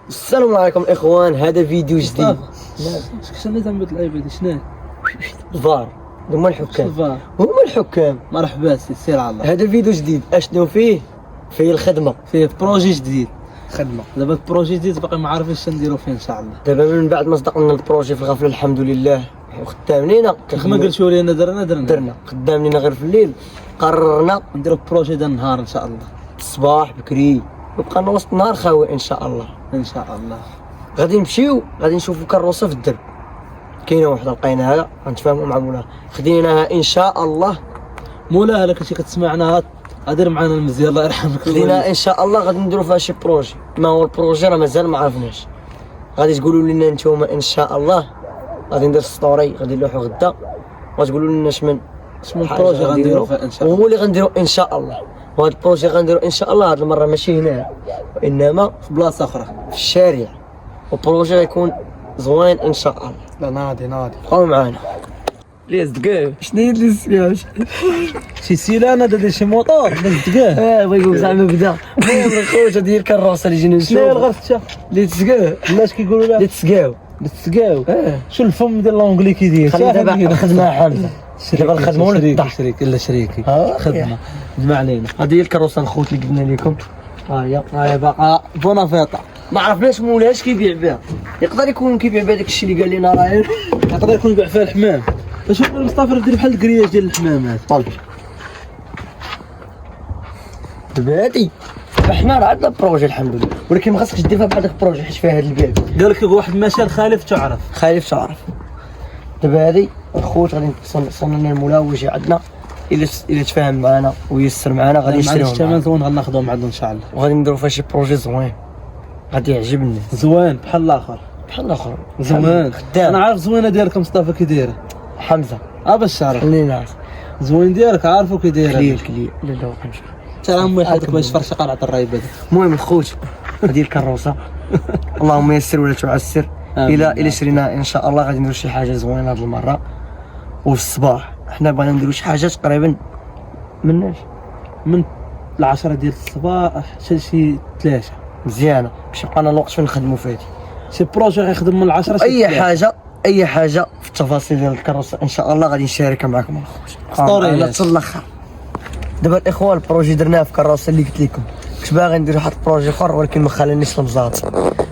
السلام عليكم اخوان، هذا فيديو جديد. شنو اللي تعمل اللعيبه هذه؟ شنو الفار هما الحكام، هما الحكام. مرحبا سير على الله. هذا فيديو جديد اشنو فيه الخدمه، فيه بروجي جديد خدمه. دابا البروجي جديد باقي ما عارفين اش نديرو فيه ان شاء الله. دابا من بعد ما صدقنا البروجي في الغفله الحمد لله وخدام لينا كما قلتوا لينا درنا خدام لينا غير في الليل. قررنا نديرو بروجي ديال النهار ان شاء الله، الصباح بكري نبقى وسط النهار خاوي ان شاء الله. ان شاء الله غادي نمشيو غادي نشوفوا كروسه في الدرب. كاينه وحده لقيناها غنتفاهموا مع مولاها، خديناها ان شاء الله. مولاها الا كنتي كتسمعنا غادير معنا المزيان الله يرحمك. خديناها ان شاء الله غادي نديرو فيها شي بروجي. ما هو البروجي راه مازال ما عرفناش، غادي تقولوا لنا نتوما ان شاء الله. غادي ندير ستوري غادي نلوحو غدا وتقولوا لنا شمن البروجي غنديرو فيها ان شاء الله. وهو اللي غنديرو ان شاء الله. وهذا البروجي غنديرو ان شاء الله هذه المره ماشي هنا وانما في بلاصه اخرى في الشارع، وبروجي غيكون زوين ان شاء الله. لا ناضي بقاو معانا. ليز دقاق شنو هي ليز دقاق؟ شي سيلانه ديال شي موطور ليز دقاق. بغا يقول زعما بدا. المهم الخوت ديال الكروسه اللي جينا نشوفو. شنو هي الغرفه؟ اللي تسقاو الناس كيقولوا لها اللي تسقاو تسقاو. شو الفم ديال لونجلي كيدير؟ خلي دابا الخدمه حامله. دابا الخدمه ولا الضحك. شريك الا شريكي خدمه جمع علينا. هذه هي الكروسه الخوت اللي قلنا لكم. هاي باقا بونافيطا. ما عرفناش مولاش كيبيع بها. يقدر يكون كيبيع بها داك الشيء اللي قال لنا راه يقدر يكون يبيع فيها الحمام. شوف مصطفى دير بحال الكرياج ديال الحمامات. طلب دابا هادي حنا راه عندنا بروجي الحمد لله، ولكن ما خاصكش دير فيها بحال داك البروجي حيت فيها هاد الباب. قال لك واحد مشى خالف تعرف خايف تعرف. دابا هادي الخوت غادي نوصلنا لنا المولا ويجي عندنا الا تفاهم معنا ويسر معنا غادي نشريوهم. الثمن زوين غناخذوهم عندنا ان شاء الله، وغادي نديرو فيها شي بروجي زوين غادي يعجب الناس. زوين بحال الاخر بحال الاخر زوين خدام. انا عارف زوينه ديالك مصطفى كي دايره. حمزه باش تعرف خلينا زوين ديالك عارفو كي دايره. كليل لا لا نمشي. ترى امي حياتك باش فرشه قلعه الرايبه. المهم الخوت هذه الكروسه اللهم يسر ولا تعسر. الى شرينا ان شاء الله غادي نديرو شي حاجه زوينه هذه المره. وفي الصباح حنا بغينا نديرو شي حاجه تقريبا من 10 ديال الصباح حتى شي 3 مزيانه باش يبقى لنا الوقت فين نخدموا فيه. شي بروجي غيخدم من 10 اي حاجه في التفاصيل ديال الكروسه ان شاء الله غادي نشاركها معكم الخوت. ستوري حتى الاخر. دابا الاخوان البروجي درناه في كروسه اللي قلت لكم. كنت باغي ندير واحد البروجي اخر ولكن ما خلانيش المزاط.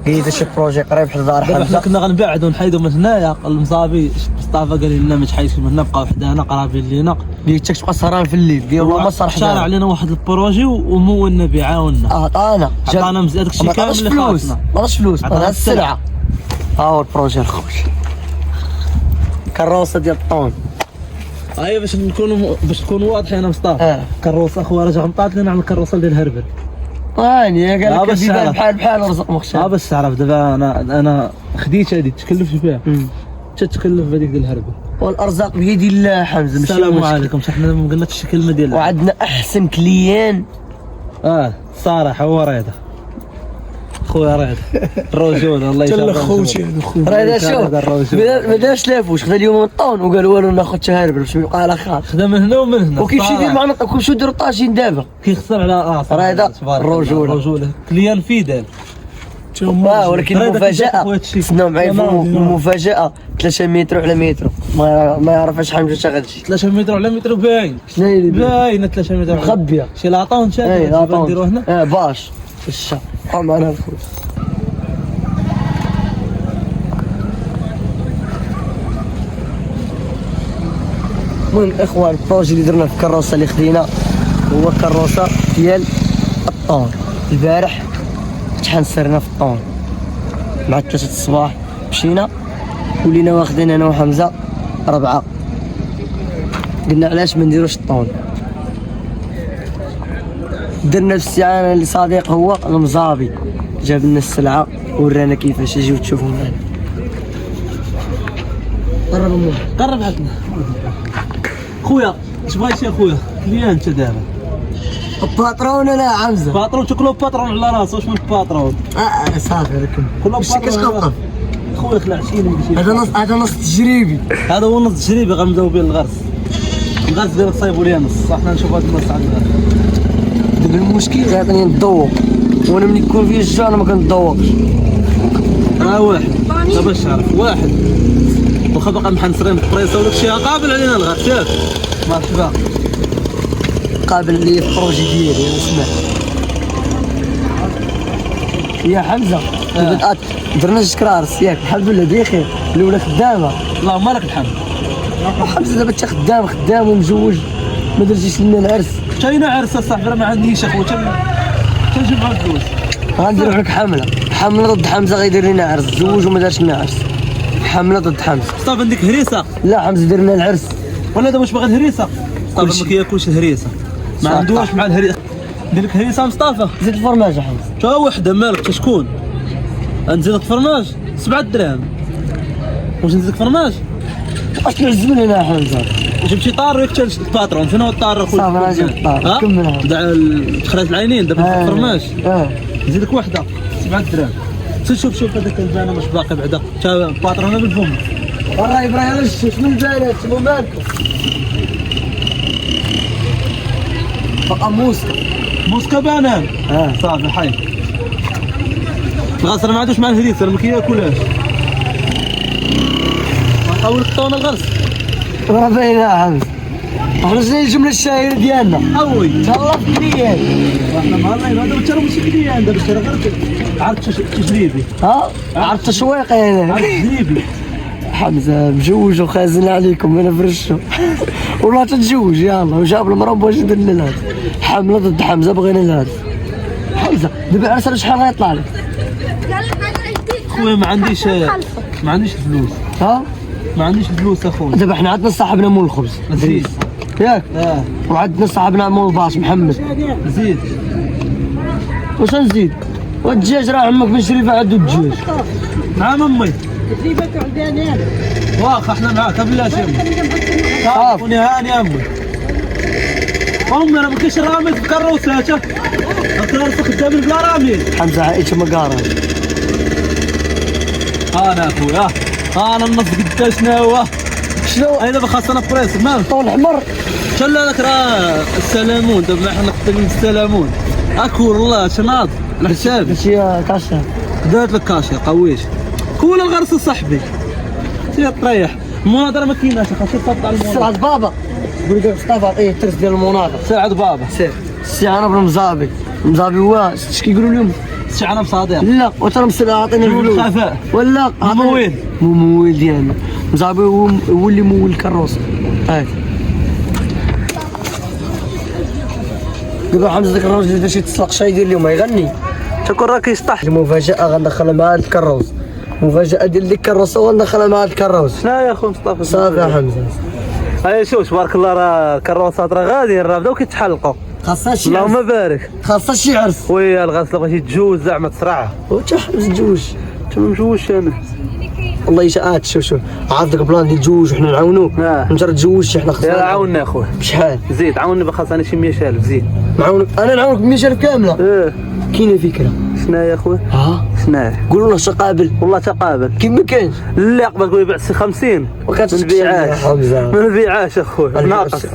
قيد شي بروجي قريب حدا دار حمزه. حمزه كنا غنبعدو ونحيدو من هنايا المصابي. مصطفى قال لنا ما تحيدش من هنا بقاو حدانا قرابين لينا. قلت لك تبقى سهران في الليل. قال والله ما صار حدا شارع علينا واحد البروجي ومولنا بيعاوننا. عطانا مزيان داكشي كامل اللي خاصنا. ما عطاش فلوس عطانا السلعه. هو البروجي الخوت كروسه ديال الطون. باش نكونوا واضحين انا مصطفى. كروسه اخويا راه غنطاط لنا على الكروسه ديال الهربل. قال لك بحال رزق مخشى. باش تعرف دابا انا خديت هذه تكلفت فيها. تتكلف هذيك ديال الهربل. والارزاق بيد الله حمزه. ماشي السلام عليكم. حنا ما قلناش شي كلمه ديال وعندنا احسن كليان. صراحه هو رضا خويا رضا الرجوله الله يسلمك. خوتي رضا شوف ما دارش لافوش. خدا اليوم من الطون وقال والو ناخذ تهربل باش يبقى على خاطر. خدا من هنا ومن هنا وكيمشي يدير معنا كلشي يديروا طاجين دابا كيخسر على رضا الرجوله كليان فيدال. ولكن المفاجأة سناو معايا المفاجأة 3 متر على متر ما يعرفش حمزة تا غتجي. 3 متر على متر باين. شنو هي باينه 3 متر مخبية. شي لاطون شاد نديرو هنا. باش الشا بقاو معنا الخوت. المهم اخوان البروجي اللي درنا في الكروسه اللي خدينا هو كروسه ديال الطون. البارح شحال سرنا في الطون مع 3 الصباح مشينا ولينا واخدين انا وحمزه 4. قلنا علاش ما نديروش الطون. درنا الاستعانه لصديق هو المزابي جاب لنا السلعه ورانا كيفاش يجيو تشوفوا معنا. قرب عندنا خويا. اش بغيتي اخويا؟ كليان انت دابا الباترون. انا حمزه باترون تاكلوا باترون على راسو. واش من باترون؟ صافي لكن كلوا باترون خويا. خلعتيني. هذا نص تجريبي. هذا هو نص تجريبي غنبداو به الغرس ديالك صايبوا لي نص. حنا نشوفوا هذا النص عندنا. دابا المشكل غيعطيني الضوء وانا ملي يكون فيا الجوع انا ما كنتذوقش. راه واحد دابا باش تعرف واحد واخا باقا محنصرين بالبريسه وداك الشيء قابل علينا الغد شاف مرحبا قابل لي في البروجي ديالي انا سمعت يا حمزه. بدات درنا جوج كرارس ياك الحمد لله بخير الاولى خدامه اللهم لك الحمد. حمزه دابا انت خدام ومزوج ما درتيش لنا العرس. كاينه عرس اصاحبي راه ما عنديش اخويا تنجيب مع الفلوس. غنديرو لك حمله ضد حمزه غيدير لنا عرس تزوج وما دارش لنا عرس. حمله ضد حمزه صافي عندك هريسه لا حمزه دير لنا العرس ولا دابا واش باغي الهريسه صافي ما كياكلش الهريسه ما عندوش مع الهريسه. ندير لك هريسه مصطفى زيد الفرماج حمزه تا وحده مالك تا شكون نزيد لك فرماج 7 دراهم واش نزيد لك فرماج واش نعزم لنا حمزه جبتي طار وياك الباترون فين هو الطار اخويا صافي انا جبت الطار كملها دخلت العينين دابا الفرماج نزيد لك وحده 7 دراهم. شوف هذاك البانه واش باقي بعدا تا الباترون بالفم والله ابراهيم شنو البانات شنو مالكم بقى موسكا بانان صافي حي الغرس ما عندوش مع الهريسه ما كياكلهاش نحاول الطونه الغرس راه باينه حمزه خرجنا الجمله الشهيره ديالنا اوي تهلا في كليان احنا مهلا هذا ترى ماشي كليان دابا ترى غير عرفت تجريبي عرفت تشويق يعني عرفت تجريبي حمزه مجوج وخازن عليكم انا فرشو والله تتزوج يلا وجاب المراه باش يدير لنا الهاتف. حمله ضد حمزه بغينا الهاتف. حمزه دابا عرس شحال غيطلع لك؟ خويا ما عنديش الفلوس ما عنديش الفلوس اخويا. دابا حنا عندنا صاحبنا مول الخبز زيد ياك وعندنا صاحبنا مول الباص محمد زيد واش نزيد والدجاج راه عمك بن شريفه عنده الدجاج مع امي تجربة عندنا واخا احنا معاك بلاش يا امي عافوني هاني يا امي انا ما كاينش رامي في كروسات الكراسه خدامين بلا رامي. حمزه عائشه مقاره انا اخويا انا النص قداش ناوى شنو هاي دابا خاصنا بريس مال طول احمر شلا لك راه السلامون دابا حنا خدامين السلامون اكل الله شناض الحساب ماشي كاشا دارت لك كاشي قويش كول الغرس صاحبي سير تريح المناظره ما كايناش خاصك تطلع المناظره. سعد بابا قول لك مصطفى عطيه الترس ديال المناظره. ساعد بابا سير السي انا بن مزابي هو اش كيقولوا اليوم سي انا بصادق لا وترى مسل عاطيني الفلوس خفاء ولا ممول ديالنا مزابي هو اللي مول الكروسه هاك دابا حمزه داك الراجل اللي باش يتسلق شي يدير اليوم يغني تكون راه كيسطح مفاجاه غندخلها مع الكروس مفاجاه ديال ديك الكروسه وندخلها مع الكروس. شنو يا خو مصطفى صافي يا حمزه هاي شوف تبارك الله راه الكروسات راه غاديين راه بداو كيتحلقوا خاصها شي اللهم بارك خاصها شي عرس ويا الغاس بغيتي تجوز زعما تسرعها وتا حبس تجوج انت ما مجوجش انا والله يشاءات شوف عارف داك البلان ديال تجوج وحنا نعاونوك انت راه تجوجتي حنا خصنا عاوننا اخويا بشحال زيد عاوني باخا خاصني شي 100000 زيد نعاونك انا نعاونك ب 100000 كامله كاينه فكره شنو يا خويا شنو قولوا له تقابل والله تقابل كيف ما كاينش لا قبل تقول يبيع 50 ما نبيعهاش ما نبيعهاش اخويا ناقص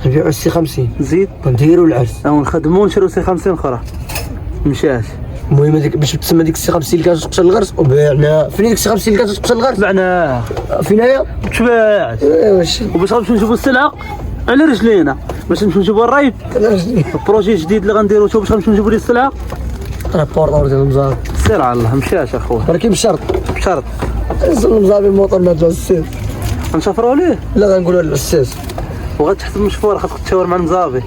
نبيعو سي 50 زيد ونديرو العرس ونخدمو ونشرو سي 50 اخرى مشاش. المهم هذيك باش تسمى ديك السي 50 اللي كانت تقتل الغرس وبعنا فين ديك السي 50 اللي كانت تقتل الغرس بعناها فين هي تباعت واش وباش غنمشيو نجيبو السلعه على رجلينا باش نمشيو نجيبو الريب البروجي جديد اللي غنديرو باش غنمشيو نجيبو ليه السلعه رابور ديال المزار سير على الله مشاش اخويا ولكن بشرط نزل المزار الموطر ما تجوز السير غنشفروا ليه لا غنقولوا للعساس وغتحسب مشفور خاصك تشاور مع المزافي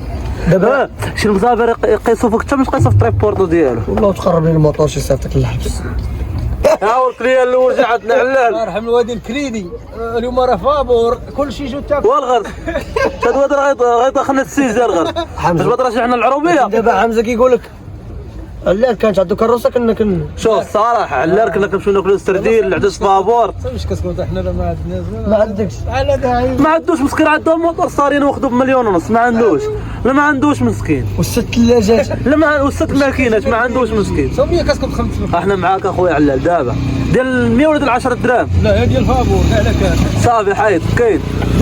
دابا شي المزافي يقيسوا فيك حتى ما تقيسوا في التريبورتو ديالو والله تقرب لي الموطور شي صيفطك للحبس. ها هو الكليان الاول جا عندنا علال الله يرحم الوادي الكريدي اليوم راه فابور كل شيء جو تاكل والغرس هاد الواد راه غيدخلنا السيزه الغرس باش ما طراش عندنا العروبيه. دابا حمزه كيقول لك لا كانت عندو كروسه كنا شوف الصراحه علال كنا كنمشيو ناكلو السردين العدس بابور واش كتقول حنا لا ما عندناش ما عندكش على داعي ما عندوش مسكين عنده موطور صارين واخدو بمليون ونص ما عندوش لا ما عندوش مسكين والست ثلاجات لا ما والست ماكينات ما عندوش مسكين سميه كتكون 5 احنا معاك اخويا علال دابا ديال 100 ولا ديال 10 دراهم لا هي ديال فابور لا على كان صافي حيد كاين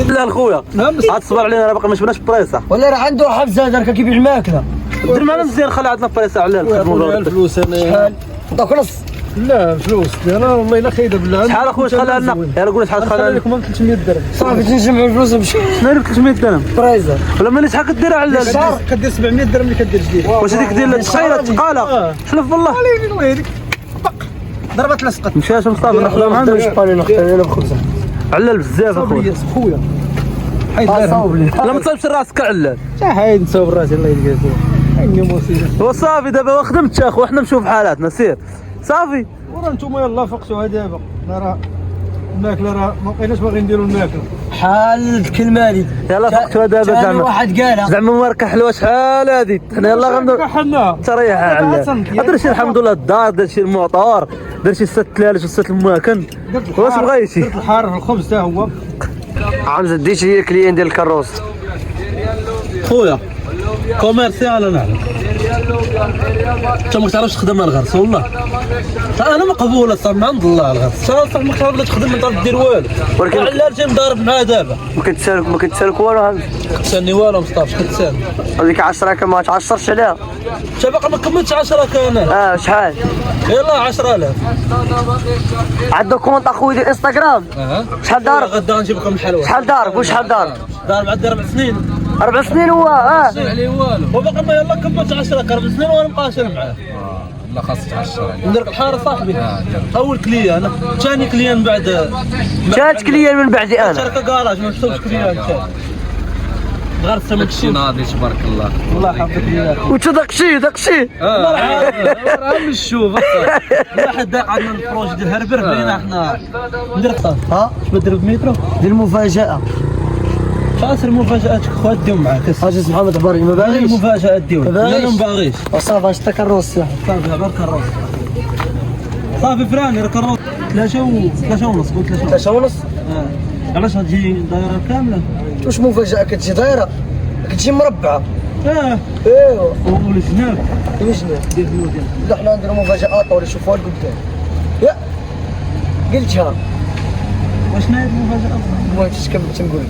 لا الخويا عاد صبر علينا راه باقي ما شفناش بريسه ولا راه عنده حبزه هذاك كيبيع الماكله دير معنا مزيان خلي عندنا بريسة على خويا الفلوس انا شحال؟ نعطوك نص. لا الفلوس انا والله الا خايده بالله. شحال اخويا خليها لنا؟ يلا قول شحال خليها لنا. لكم 300 درهم. صافي تنجمعوا الفلوس ونمشي. شنو هي 300 درهم؟ فريزر. ولا مالي شحال كديرها على الشهر كدير 700 درهم اللي كدير جديد. واش هذيك ديال التخيله ثقاله؟ حلف بالله. الله يهديك. ضربت لصقت. مشى مصطفى ناخذها معنا. نشباني نختار انا بخبزه. علل بزاف اخويا. خويا. حيد صاوب لي. لا ما تصاوبش راسك علل. حيد نصوب راسي الله يهديك. عندي مصيبه. وصافي دابا خدمت اخو حنا نمشيو بحالاتنا سير صافي. ورا نتوما يلاه فقتوها دابا. راه الماكله راه ما بقيناش باغي نديروا الماكله. حال الكلمالي. يلا فقتوها دابا ثاني زعما. واحد قالها. زعما ماركه حلوه شحال هادي حنا يلا غندور. حنا تريح على درت شي الحمد لله الدار درت شي الموطور درت شي ست لالش وست الماكن واش بغيتي درت الحار في الخبز حتى هو. عم ديتي هي الكليان ديال الكروس. خويا كوميرسيال انا نعرف انت ما تعرفش تخدم الغرس والله انا مقبوله صار من عند الله الغرس صافي ما تعرفش تخدم ما تعرف دير والو ولكن على جاي مضارب معاه دابا ما كتسالك والو. كتسالني والو مصطفى كتسالني هذيك 10 ما تعشرش عليها. انت باقي ما كملتش 10 كان شحال؟ يلا 10000 عندو كونط اخويا ديال انستغرام. شحال دار؟ غدا غنجيب لكم الحلوى شحال دارك وشحال دار؟ دار بعد 4 سنين 4 سنين هو عليه والو وباقي ما يلا كملت 10 4 سنين وانا مقاشر معاه لا خاصك 10. ندير الحاره صاحبي اول كليان انا ثاني كليان بعد ثالث كليان من بعدي انا. شركه كراج ما نشوفش كليان ثاني غير الثمن شي ناضي تبارك الله. والله حافظك لله وانت داكشي راه نشوف واحد داق عندنا البروجي ديال هربر بينا حنا ندير خطاب اش بدير بميترو ديال المفاجأة. خاطر المفاجاتك خويا ديهم معاك حاجة محمد عباري ما باغيش. المفاجات ديهم لا انا ما باغيش وصافي نشتا كروس صافي. صافي غير كروس صافي فراني راه كروس 3 ونص قلت 3 3 ونص. علاش غتجي دايره كامله واش مفاجأة كتجي دايرة؟ كتجي مربعة. ايوا والجناب وشنو؟ ديال الوديان لا حنا نديرو مفاجآت ولا نشوفوها لقدام. يا قلتها واش نايض المفاجاه ما بغيتش تنقول.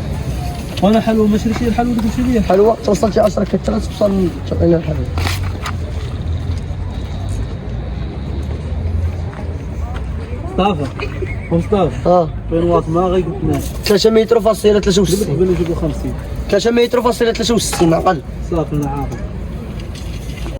وانا حلوه ما شريتش الحلوه اللي قلتي لي حلوة توصلتي 10 كترات توصل الى الحلوة. مصطفى فين واصل ما غير قلت 3 متر فاصلة 63. بان نجيبو 50 3 متر فاصلة 63 عقل. صافي انا عارف